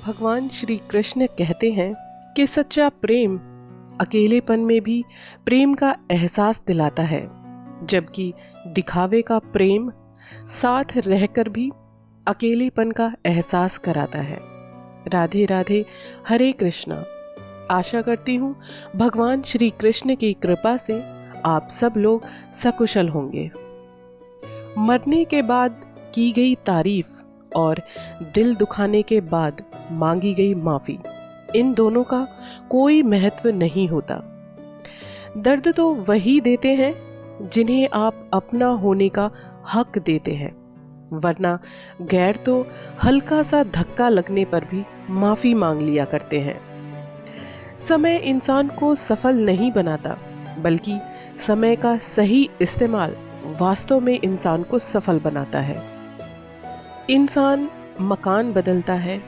भगवान श्री कृष्ण कहते हैं कि सच्चा प्रेम अकेलेपन में भी प्रेम का एहसास दिलाता है, जबकि दिखावे का प्रेम साथ रहकर भी अकेलेपन का एहसास कराता है। राधे राधे, हरे कृष्णा। आशा करती हूँ भगवान श्री कृष्ण की कृपा से आप सब लोग सकुशल होंगे। मरने के बाद की गई तारीफ और दिल दुखाने के बाद मांगी गई माफी, इन दोनों का कोई महत्व नहीं होता। दर्द तो वही देते हैं जिन्हें आप अपना होने का हक देते हैं, वरना गैर तो हल्का सा धक्का लगने पर भी माफी मांग लिया करते हैं। समय इंसान को सफल नहीं बनाता, बल्कि समय का सही इस्तेमाल वास्तव में इंसान को सफल बनाता है। इंसान मकान बदलता है,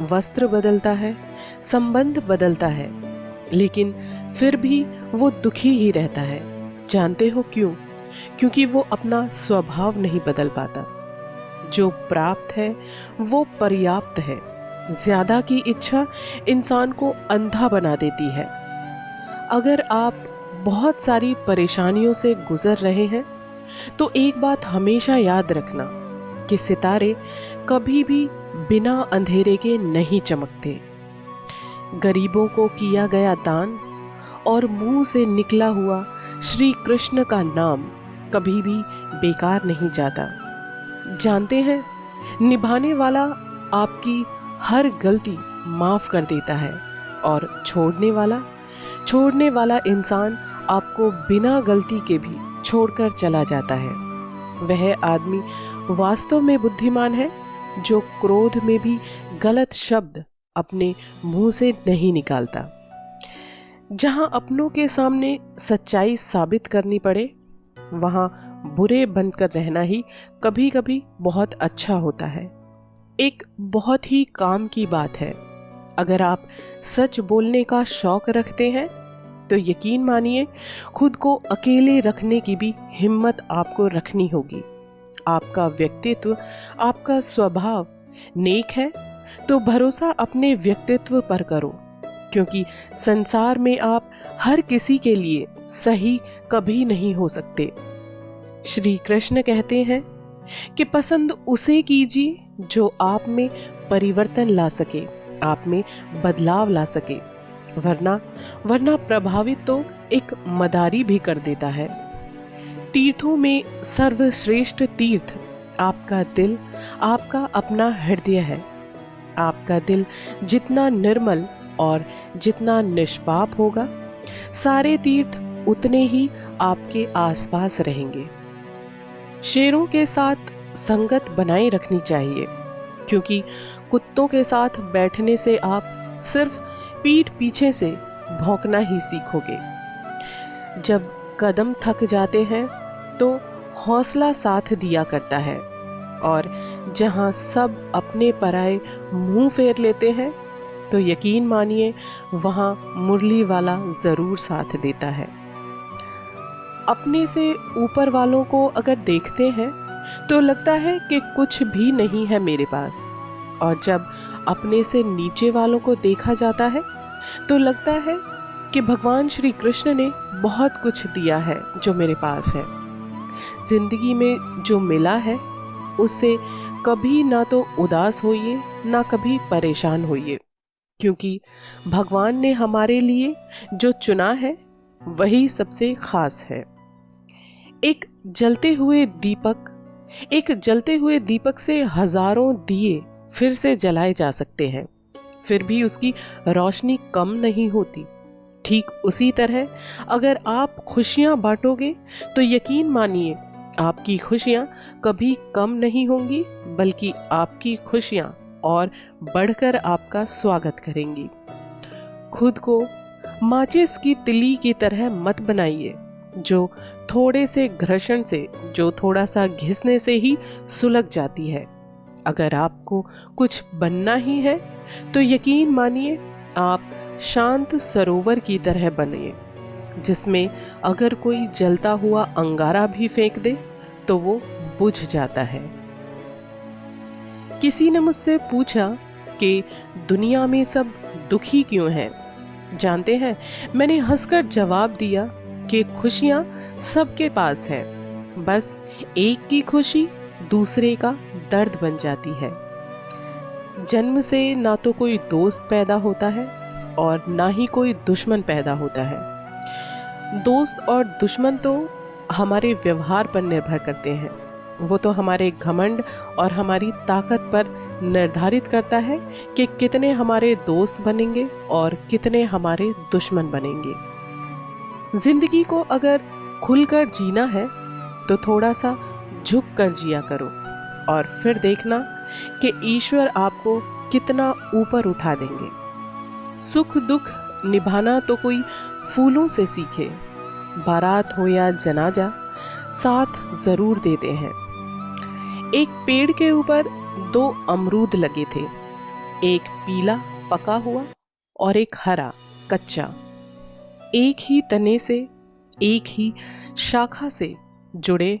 वस्त्र बदलता है, संबंध बदलता है, लेकिन फिर भी वो दुखी ही रहता है। जानते हो क्यों? क्योंकि वो अपना स्वभाव नहीं बदल पाता। जो प्राप्त है वो पर्याप्त है। ज्यादा की इच्छा इंसान को अंधा बना देती है। अगर आप बहुत सारी परेशानियों से गुजर रहे हैं तो एक बात हमेशा याद रखना कि सितारे कभी भी बिना अंधेरे के नहीं चमकते। गरीबों को किया गया दान और मुंह से निकला हुआ श्री कृष्ण का नाम कभी भी बेकार नहीं जाता। जानते हैं, निभाने वाला आपकी हर गलती माफ कर देता है और छोड़ने वाला इंसान आपको बिना गलती के भी छोड़कर चला जाता है। वह आदमी वास्तव में बुद्धिमान है जो क्रोध में भी गलत शब्द अपने मुंह से नहीं निकालता। जहां अपनों के सामने सच्चाई साबित करनी पड़े, वहां बुरे बनकर रहना ही कभी कभी बहुत अच्छा होता है। एक बहुत ही काम की बात है, अगर आप सच बोलने का शौक रखते हैं तो यकीन मानिए खुद को अकेले रखने की भी हिम्मत आपको रखनी होगी। आपका व्यक्तित्व, आपका स्वभाव नेक है तो भरोसा अपने व्यक्तित्व पर करो, क्योंकि संसार में आप हर किसी के लिए सही कभी नहीं हो सकते। श्री कृष्ण कहते हैं कि पसंद उसे कीजिए जो आप में परिवर्तन ला सके, आप में बदलाव ला सके, वरना प्रभावित तो एक मदारी भी कर देता है। तीर्थों में सर्वश्रेष्ठ तीर्थ आपका दिल, आपका अपना हृदय है। आपका दिल जितना निर्मल और जितना निष्पाप होगा, सारे तीर्थ उतने ही आपके आसपास रहेंगे। शेरों के साथ संगत बनाए रखनी चाहिए, क्योंकि कुत्तों के साथ बैठने से आप सिर्फ पीठ पीछे से भौंकना ही सीखोगे। जब कदम थक जाते हैं तो हौसला साथ दिया करता है, और जहां सब अपने पराए मुंह फेर लेते हैं तो यकीन मानिए वहां मुरली वाला जरूर साथ देता है। अपने से ऊपर वालों को अगर देखते हैं तो लगता है कि कुछ भी नहीं है मेरे पास, और जब अपने से नीचे वालों को देखा जाता है तो लगता है कि भगवान श्री कृष्ण ने बहुत कुछ दिया है जो मेरे पास है। जिंदगी में जो मिला है उससे कभी ना तो उदास होइए ना कभी परेशान होइए, क्योंकि भगवान ने हमारे लिए जो चुना है वही सबसे खास है। एक जलते हुए दीपक से हजारों दिए फिर से जलाए जा सकते हैं, फिर भी उसकी रोशनी कम नहीं होती। ठीक उसी तरह अगर आप खुशियां बांटोगे तो यकीन मानिए आपकी खुशियां कभी कम नहीं होंगी, बल्कि आपकी खुशियां और बढ़कर आपका स्वागत करेंगी। खुद को माचिस की तिली की तरह मत बनाइए, जो थोड़े से घर्षण से, जो थोड़ा सा घिसने से ही सुलग जाती है। अगर आपको कुछ बनना ही है तो यकीन मानिए आप शांत सरोवर की तरह बनिए, जिसमें अगर कोई जलता हुआ अंगारा भी फेंक दे तो वो बुझ जाता है। किसी ने मुझसे पूछा कि दुनिया में सब दुखी क्यों हैं। जानते हैं, मैंने हंसकर जवाब दिया कि खुशियां सबके पास है, बस एक की खुशी दूसरे का दर्द बन जाती है। जन्म से ना तो कोई दोस्त पैदा होता है और ना ही कोई दुश्मन पैदा होता है। दोस्त और दुश्मन तो हमारे व्यवहार पर निर्भर करते हैं। वो तो हमारे घमंड और हमारी ताकत पर निर्धारित करता है कि कितने हमारे दोस्त बनेंगे और कितने हमारे दुश्मन बनेंगे। जिंदगी को अगर खुलकर जीना है तो थोड़ा सा झुक कर जिया करो और फिर देखना कि ईश्वर आपको कितना ऊपर उठा देंगे। सुख दुख निभाना तो कोई फूलों से सीखे, बारात हो या जनाजा साथ जरूर देते हैं। एक पेड़ के ऊपर 2 अमरूद लगे थे, एक पीला पका हुआ और एक हरा कच्चा। एक ही तने से, एक ही शाखा से जुड़े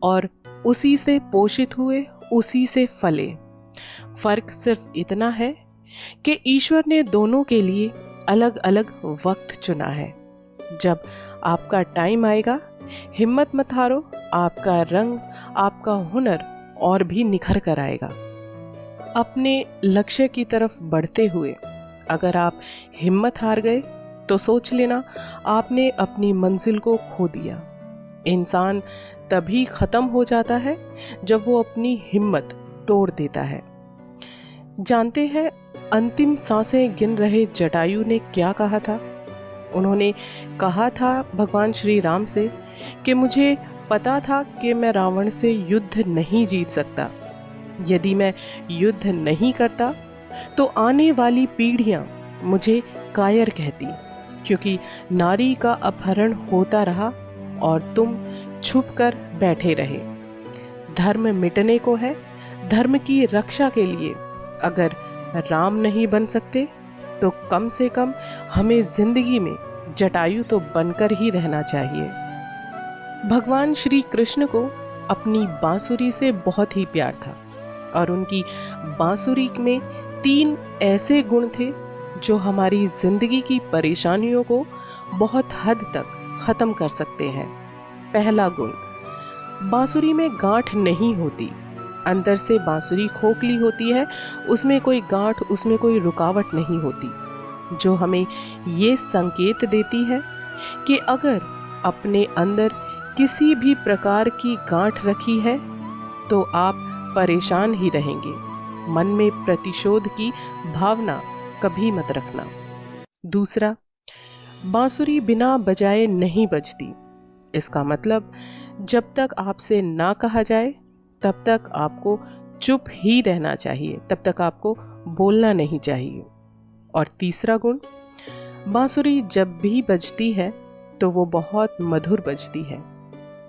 और उसी से पोषित हुए, उसी से फले। फर्क सिर्फ इतना है कि ईश्वर ने दोनों के लिए अलग अलग वक्त चुना है। जब आपका टाइम आएगा, हिम्मत मत हारो, आपका रंग, आपका हुनर और भी निखर कर आएगा। अपने लक्ष्य की तरफ बढ़ते हुए अगर आप हिम्मत हार गए तो सोच लेना आपने अपनी मंजिल को खो दिया। इंसान तभी खत्म हो जाता है जब वो अपनी हिम्मत तोड़ देता है। जानते हैं, अंतिम सांसें गिन रहे जटायु ने क्या कहा था? उन्होंने कहा था भगवान श्री राम से कि मुझे पता था कि मैं रावण से युद्ध नहीं जीत सकता। यदि मैं युद्ध नहीं करता तो आने वाली पीढ़ियां मुझे कायर कहती, क्योंकि नारी का अपहरण होता रहा और तुम छुप कर बैठे रहे। धर्म मिटने को है, धर्म की रक्षा के लिए अगर राम नहीं बन सकते तो कम से कम हमें जिंदगी में जटायु तो बनकर ही रहना चाहिए। भगवान श्री कृष्ण को अपनी बांसुरी से बहुत ही प्यार था और उनकी बांसुरी में 3 ऐसे गुण थे जो हमारी जिंदगी की परेशानियों को बहुत हद तक खत्म कर सकते हैं। पहला गुण, बांसुरी में गांठ नहीं होती। अंदर से बांसुरी खोखली होती है, उसमें कोई गांठ, उसमें कोई रुकावट नहीं होती, जो हमें ये संकेत देती है कि अगर अपने अंदर किसी भी प्रकार की गांठ रखी है तो आप परेशान ही रहेंगे। मन में प्रतिशोध की भावना कभी मत रखना। दूसरा, बांसुरी बिना बजाए नहीं बजती। इसका मतलब जब तक आपसे ना कहा जाए तब तक आपको चुप ही रहना चाहिए, तब तक आपको बोलना नहीं चाहिए। और तीसरा गुण, बांसुरी जब भी बजती है तो वो बहुत मधुर बजती है।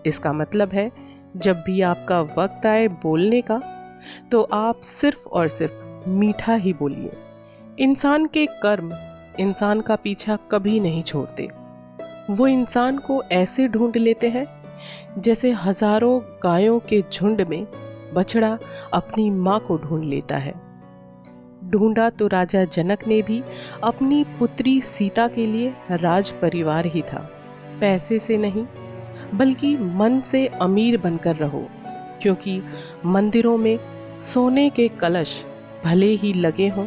इसका मतलब है जब भी आपका वक्त आए बोलने का तो आप सिर्फ और सिर्फ मीठा ही बोलिए। इंसान के कर्म इंसान का पीछा कभी नहीं छोड़ते। वो इंसान को ऐसे ढूंढ लेते हैं जैसे हजारों गायों के झुंड में बछड़ा अपनी मां को ढूंढ लेता है। ढूंढा तो राजा जनक ने भी अपनी पुत्री सीता के लिए राज परिवार ही था। पैसे से नहीं बल्कि मन से अमीर बनकर रहो, क्योंकि मंदिरों में सोने के कलश भले ही लगे हों,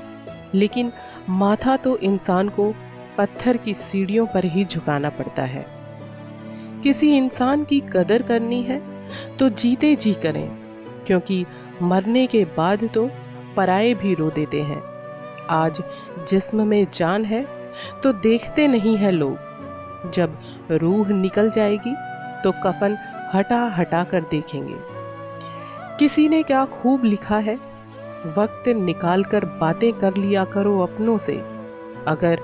लेकिन माथा तो इंसान को पत्थर की सीढ़ियों पर ही झुकाना पड़ता है। किसी इंसान की कदर करनी है तो जीते जी करें, क्योंकि मरने के बाद तो पराये भी रो देते हैं। आज जिस्म में जान है तो देखते नहीं है लोग, जब रूह निकल जाएगी तो कफन हटा हटा कर देखेंगे। किसी ने क्या खूब लिखा है, वक्त निकाल कर बातें कर लिया करो अपनों से। अगर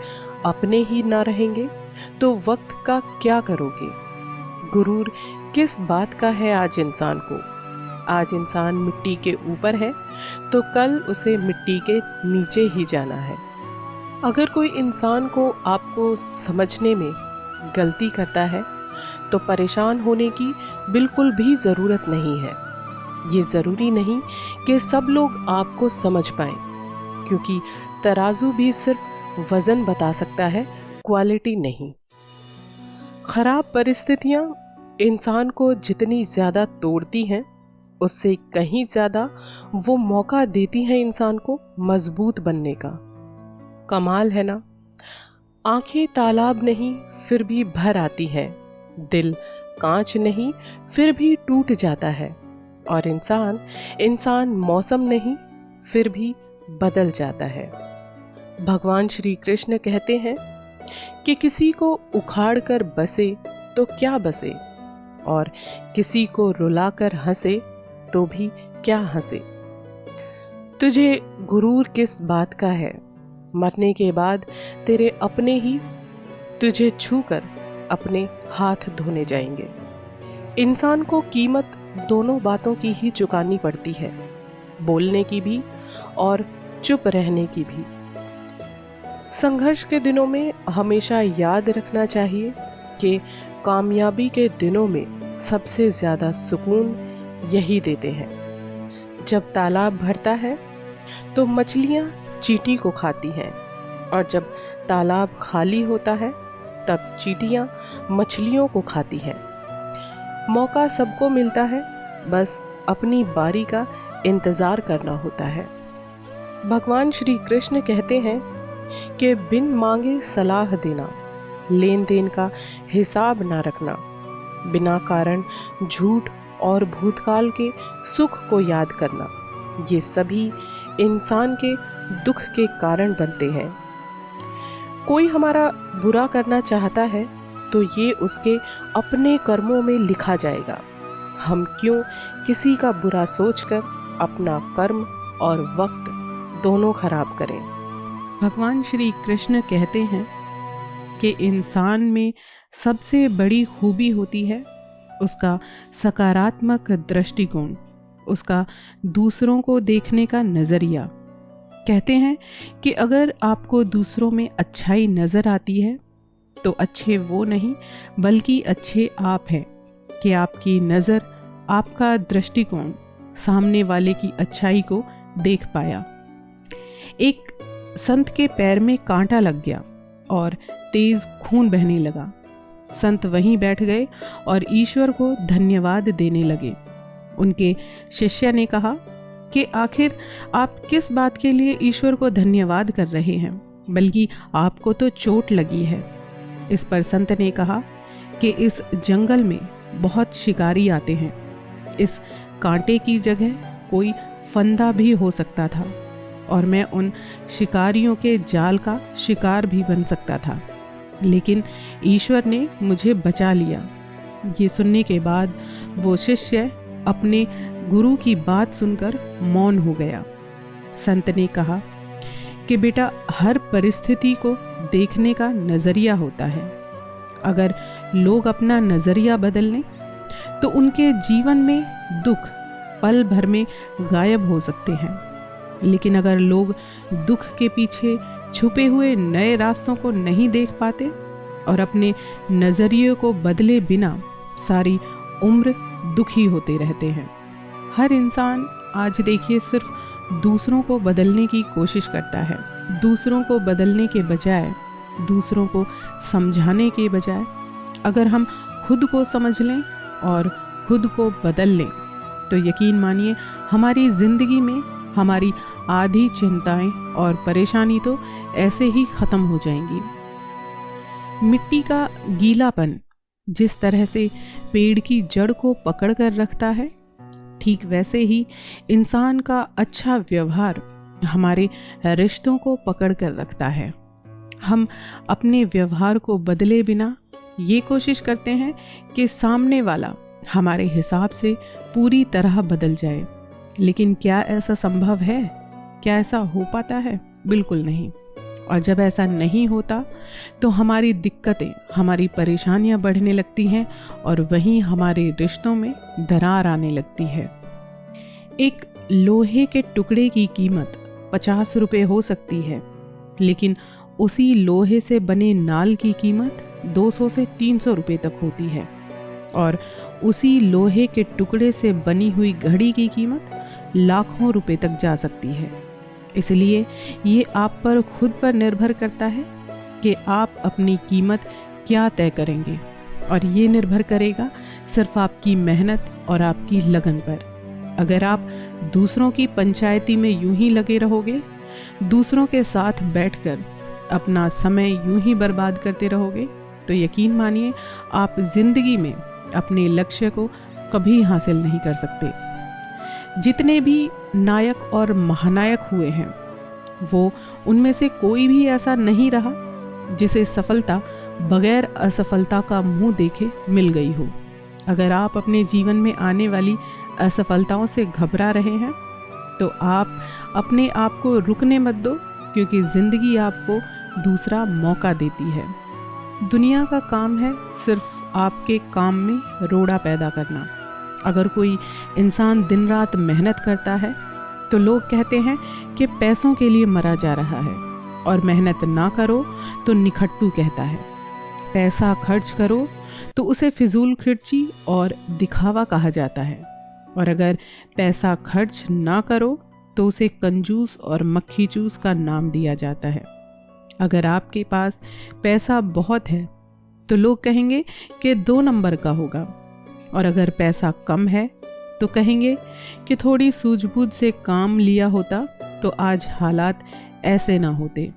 अपने ही ना रहेंगे तो वक्त का क्या करोगे? गुरूर किस बात का है आज इंसान को? आज इंसान मिट्टी के ऊपर है तो कल उसे मिट्टी के नीचे ही जाना है। अगर कोई इंसान को आपको समझने में गलती करता है तो परेशान होने की बिल्कुल भी जरूरत नहीं है। ये जरूरी नहीं कि सब लोग आपको समझ पाएं, क्योंकि तराजू भी सिर्फ वजन बता सकता है, क्वालिटी नहीं। खराब परिस्थितियां इंसान को जितनी ज्यादा तोड़ती हैं, उससे कहीं ज्यादा वो मौका देती हैं इंसान को मजबूत बनने का। कमाल है ना। आंखें तालाब नहीं फिर भी भर आती है, दिल कांच नहीं फिर भी टूट जाता है, और इंसान मौसम नहीं फिर भी बदल जाता है। भगवान श्री कृष्ण कहते हैं कि किसी को उखाड़ कर बसे तो क्या बसे, और किसी को रुलाकर हंसे तो भी क्या हंसे। तुझे गुरूर किस बात का है, मरने के बाद तेरे अपने ही तुझे छूकर अपने हाथ धोने जाएंगे। इंसान को कीमत दोनों बातों की ही चुकानी पड़ती है, बोलने की भी और चुप रहने की भी। संघर्ष के दिनों में हमेशा याद रखना चाहिए कि कामयाबी के दिनों में सबसे ज्यादा सुकून यही देते हैं। जब तालाब भरता है तो मछलियां चींटी को खाती हैं, और जब तालाब खाली होता है तब चींटियां मछलियों को खाती हैं। मौका सबको मिलता है, बस अपनी बारी का इंतजार करना होता है। भगवान श्री कृष्ण कहते हैं कि बिन मांगे सलाह देना, लेन देन का हिसाब ना रखना, बिना कारण झूठ और भूतकाल के सुख को याद करना, ये सभी इंसान के दुख के कारण बनते हैं। कोई हमारा बुरा करना चाहता है तो ये उसके अपने कर्मों में लिखा जाएगा। हम क्यों किसी का बुरा सोचकर अपना कर्म और वक्त दोनों खराब करें। भगवान श्री कृष्ण कहते हैं कि इंसान में सबसे बड़ी खूबी होती है उसका सकारात्मक दृष्टिकोण, उसका दूसरों को देखने का नजरिया। कहते हैं कि अगर आपको दूसरों में अच्छाई नजर आती है तो अच्छे वो नहीं बल्कि अच्छे आप हैं, कि आपकी नजर, आपका दृष्टिकोण सामने वाले की अच्छाई को देख पाया। एक संत के पैर में कांटा लग गया और तेज खून बहने लगा। संत वहीं बैठ गए और ईश्वर को धन्यवाद देने लगे। उनके शिष्य ने कहा कि आखिर आप किस बात के लिए ईश्वर को धन्यवाद कर रहे हैं, बल्कि आपको तो चोट लगी है। इस पर संत ने कहा कि इस जंगल में बहुत शिकारी आते हैं, इस कांटे की जगह कोई फंदा भी हो सकता था और मैं उन शिकारियों के जाल का शिकार भी बन सकता था, लेकिन ईश्वर ने मुझे बचा लिया। ये सुनने के बाद वो शिष्य अपने गुरु की बात सुनकर मौन हो गया। संत ने कहा कि बेटा, हर परिस्थिति को देखने का नजरिया होता है। अगर लोग अपना नजरिया बदल लें तो उनके जीवन में दुख पल भर में गायब हो सकते हैं, लेकिन अगर लोग दुख के पीछे छुपे हुए नए रास्तों को नहीं देख पाते और अपने नजरिए को बदले बिना सारी उम्र दुखी होते रहते हैं। हर इंसान आज देखिए सिर्फ दूसरों को बदलने की कोशिश करता है। दूसरों को बदलने के बजाय, दूसरों को समझाने के बजाय अगर हम खुद को समझ लें और खुद को बदल लें तो यकीन मानिए हमारी जिंदगी में हमारी आधी चिंताएं और परेशानी तो ऐसे ही खत्म हो जाएंगी। मिट्टी का गीलापन जिस तरह से पेड़ की जड़ को पकड़ कर रखता है, ठीक वैसे ही इंसान का अच्छा व्यवहार हमारे रिश्तों को पकड़ कर रखता है। हम अपने व्यवहार को बदले बिना ये कोशिश करते हैं कि सामने वाला हमारे हिसाब से पूरी तरह बदल जाए, लेकिन क्या ऐसा संभव है? क्या ऐसा हो पाता है? बिल्कुल नहीं। और जब ऐसा नहीं होता तो हमारी दिक्कतें, हमारी परेशानियां बढ़ने लगती हैं और वहीं हमारे रिश्तों में दरार आने लगती है। एक लोहे के टुकड़े की कीमत 50 रुपए हो सकती है, लेकिन उसी लोहे से बने नाल की कीमत 200 से 300 रुपए तक होती है, और उसी लोहे के टुकड़े से बनी हुई घड़ी की कीमत लाखों रुपए तक जा सकती है। इसलिए ये आप पर खुद पर निर्भर करता है कि आप अपनी कीमत क्या तय करेंगे, और ये निर्भर करेगा सिर्फ आपकी मेहनत और आपकी लगन पर। अगर आप दूसरों की पंचायती में यूं ही लगे रहोगे, दूसरों के साथ बैठकर अपना समय यूं ही बर्बाद करते रहोगे, तो यकीन मानिए आप जिंदगी में अपने लक्ष्य को कभी हासिल नहीं कर सकते। जितने भी नायक और महानायक हुए हैं, वो उनमें से कोई भी ऐसा नहीं रहा जिसे सफलता बगैर असफलता का मुंह देखे मिल गई हो। अगर आप अपने जीवन में आने वाली असफलताओं से घबरा रहे हैं, तो आप अपने आप को रुकने मत दो, क्योंकि जिंदगी आपको दूसरा मौका देती है। दुनिया का काम है सिर्फ आपके काम में रोड़ा पैदा करना। अगर कोई इंसान दिन रात मेहनत करता है, तो लोग कहते हैं कि पैसों के लिए मरा जा रहा है, और मेहनत ना करो तो निखट्टू कहता है। पैसा खर्च करो तो उसे फिजूल खर्ची और दिखावा कहा जाता है, और अगर पैसा खर्च ना करो तो उसे कंजूस और मक्खी चूस का नाम दिया जाता है। अगर आपके पास पैसा बहुत है तो लोग कहेंगे कि 2 नंबर का होगा, और अगर पैसा कम है तो कहेंगे कि थोड़ी सूझबूझ से काम लिया होता तो आज हालात ऐसे ना होते।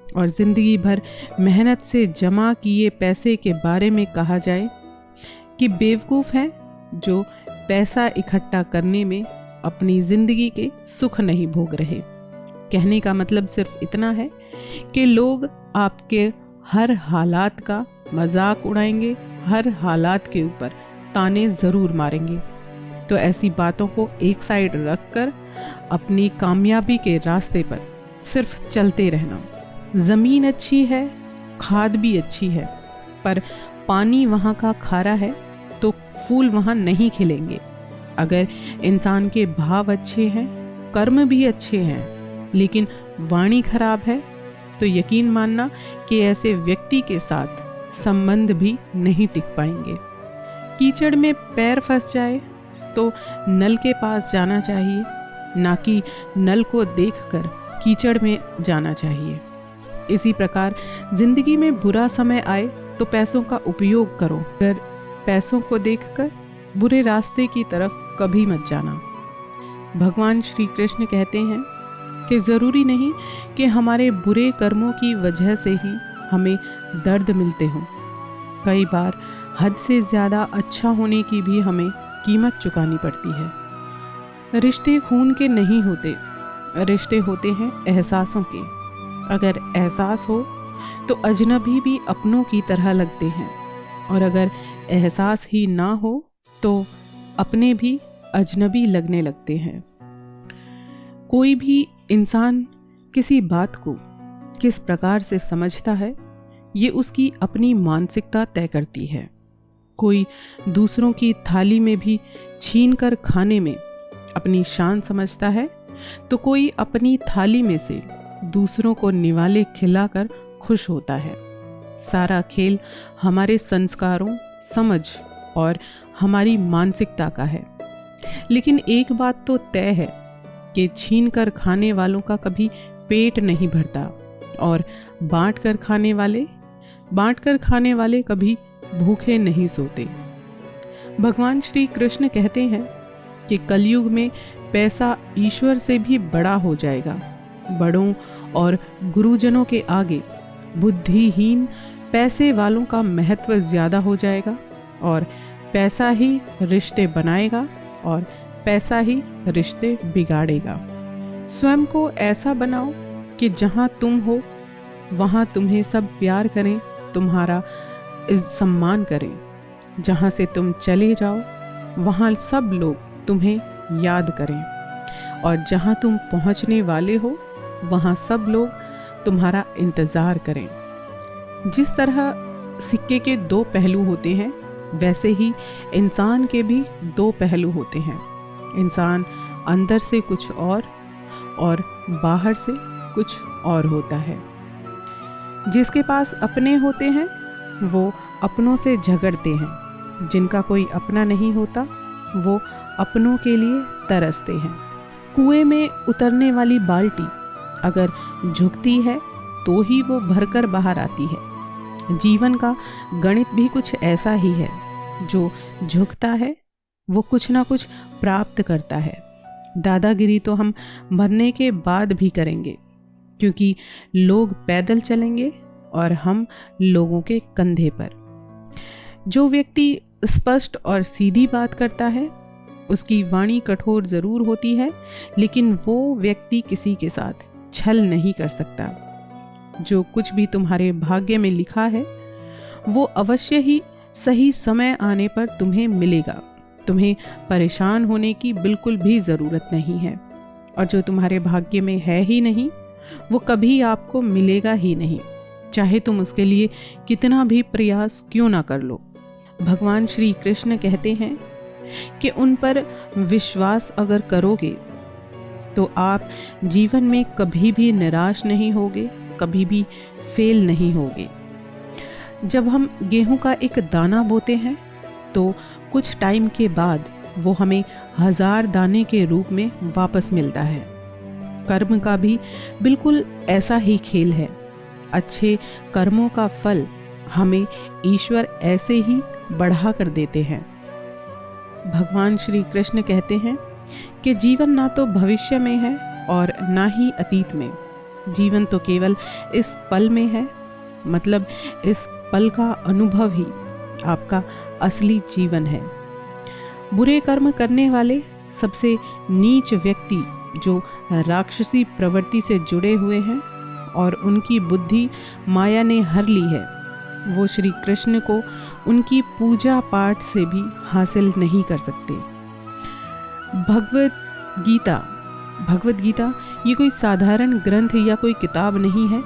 और जिंदगी भर मेहनत से जमा किए पैसे के बारे में कहा जाए कि बेवकूफ़ हैं जो पैसा इकट्ठा करने में अपनी जिंदगी के सुख नहीं भोग रहे। कहने का मतलब सिर्फ इतना है कि लोग आपके हर हालात का मजाक उड़ाएंगे, हर हालात के ऊपर ताने ज़रूर मारेंगे। तो ऐसी बातों को एक साइड रखकर अपनी कामयाबी के रास्ते पर सिर्फ चलते रहना। ज़मीन अच्छी है, खाद भी अच्छी है, पर पानी वहाँ का खारा है तो फूल वहाँ नहीं खिलेंगे। अगर इंसान के भाव अच्छे हैं, कर्म भी अच्छे हैं, लेकिन वाणी खराब है, तो यकीन मानना कि ऐसे व्यक्ति के साथ संबंध भी नहीं टिक पाएंगे। कीचड़ में पैर फंस जाए तो नल के पास जाना चाहिए, ना कि नल को देखकर कीचड़ में जाना चाहिए। इसी प्रकार जिंदगी में बुरा समय आए तो पैसों का उपयोग करो, अगर पैसों को देखकर बुरे रास्ते की तरफ कभी मत जाना। भगवान श्री कृष्ण कहते हैं कि जरूरी नहीं कि हमारे बुरे कर्मों की वजह से ही हमें दर्द मिलते हों। कई बार हद से ज्यादा अच्छा होने की भी हमें कीमत चुकानी पड़ती है। रिश्ते खून के नहीं होते, रिश्ते होते हैं एहसासों के। अगर एहसास हो तो अजनबी भी अपनों की तरह लगते हैं, और अगर एहसास ही ना हो तो अपने भी अजनबी लगने लगते हैं। कोई भी इंसान किसी बात को किस प्रकार से समझता है, ये उसकी अपनी मानसिकता तय करती है। कोई दूसरों की थाली में भी छीन कर खाने में अपनी शान समझता है, तो कोई अपनी थाली में से दूसरों को निवाले खिलाकर खुश होता है। सारा खेल हमारे संस्कारों, समझ और हमारी मानसिकता का है। लेकिन एक बात तो तय है कि छीन कर खाने वालों का कभी पेट नहीं भरता, और बांट कर खाने वाले कभी भूखे नहीं सोते। भगवान श्री कृष्ण कहते हैं कि कलयुग में पैसा ईश्वर से भी बड़ा हो जाएगा। बड़ों और गुरुजनों के आगे बुद्धिहीन पैसे वालों का महत्व ज्यादा हो जाएगा, और पैसा ही रिश्ते बनाएगा और पैसा ही रिश्ते बिगाड़ेगा। स्वयं को ऐसा बनाओ कि जहां तुम हो वहां तुम्हें सब प्यार करें, तुम्हारा सम्मान करें। जहां से तुम चले जाओ वहां सब लोग तुम्हें याद करें, और जहां तुम पहुंचने वाले हो वहां सब लोग तुम्हारा इंतजार करें। जिस तरह सिक्के के 2 पहलू होते हैं, वैसे ही इंसान के भी 2 पहलू होते हैं। इंसान अंदर से कुछ और बाहर से कुछ और होता है। जिसके पास अपने होते हैं वो अपनों से झगड़ते हैं, जिनका कोई अपना नहीं होता वो अपनों के लिए तरसते हैं। कुएं में उतरने वाली बाल्टी अगर झुकती है तो ही वो भरकर बाहर आती है। जीवन का गणित भी कुछ ऐसा ही है, जो झुकता है वो कुछ ना कुछ प्राप्त करता है। दादागिरी तो हम मरने के बाद भी करेंगे, क्योंकि लोग पैदल चलेंगे और हम लोगों के कंधे पर। जो व्यक्ति स्पष्ट और सीधी बात करता है, उसकी वाणी कठोर जरूर होती है, लेकिन वो व्यक्ति किसी के साथ छल नहीं कर सकता। जो कुछ भी तुम्हारे भाग्य में लिखा है वो अवश्य ही सही समय आने पर तुम्हें मिलेगा। तुम्हें परेशान होने की बिल्कुल भी जरूरत नहीं है, और जो तुम्हारे भाग्य में है ही नहीं वो कभी आपको मिलेगा ही नहीं, चाहे तुम उसके लिए कितना भी प्रयास क्यों ना कर लो। भगवान श्री कृष्ण कहते हैं कि उन पर विश्वास अगर करोगे तो आप जीवन में कभी भी निराश नहीं होगे, कभी भी फेल नहीं होगे। जब हम गेहूं का एक दाना बोते हैं तो कुछ टाइम के बाद वो हमें 1000 दाने के रूप में वापस मिलता है। कर्म का भी बिल्कुल ऐसा ही खेल है। अच्छे कर्मों का फल हमें ईश्वर ऐसे ही बढ़ा कर देते हैं। भगवान श्री कृष्ण कहते हैं कि जीवन ना तो भविष्य में है और ना ही अतीत में। जीवन तो केवल इस पल में है, मतलब इस पल का अनुभव ही आपका असली जीवन है। बुरे कर्म करने वाले सबसे नीच व्यक्ति जो राक्षसी प्रवृत्ति से जुड़े हुए हैं और उनकी बुद्धि माया ने हर ली है, वो श्री कृष्ण को उनकी पूजा पाठ से भी हासिल नहीं कर सकते। भगवत गीता ये कोई साधारण ग्रंथ या कोई किताब नहीं है।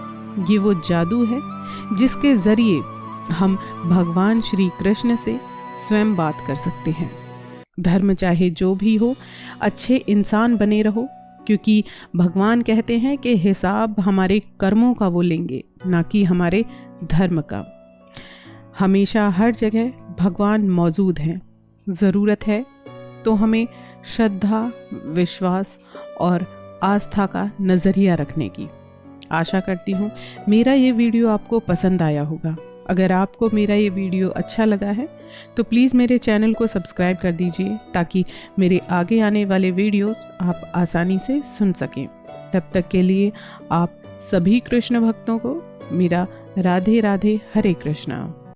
ये वो जादू है जिसके जरिए हम भगवान श्री कृष्ण से स्वयं बात कर सकते हैं। धर्म चाहे जो भी हो, अच्छे इंसान बने रहो, क्योंकि भगवान कहते हैं कि हिसाब हमारे कर्मों का वो लेंगे, ना कि हमारे धर्म का। हमेशा हर जगह भगवान मौजूद हैं। ज़रूरत है तो हमें श्रद्धा, विश्वास और आस्था का नज़रिया रखने की। आशा करती हूँ मेरा ये वीडियो आपको पसंद आया होगा। अगर आपको मेरा ये वीडियो अच्छा लगा है तो प्लीज़ मेरे चैनल को सब्सक्राइब कर दीजिए, ताकि मेरे आगे आने वाले वीडियोस आप आसानी से सुन सकें। तब तक के लिए आप सभी कृष्ण भक्तों को मेरा राधे राधे, हरे कृष्णा।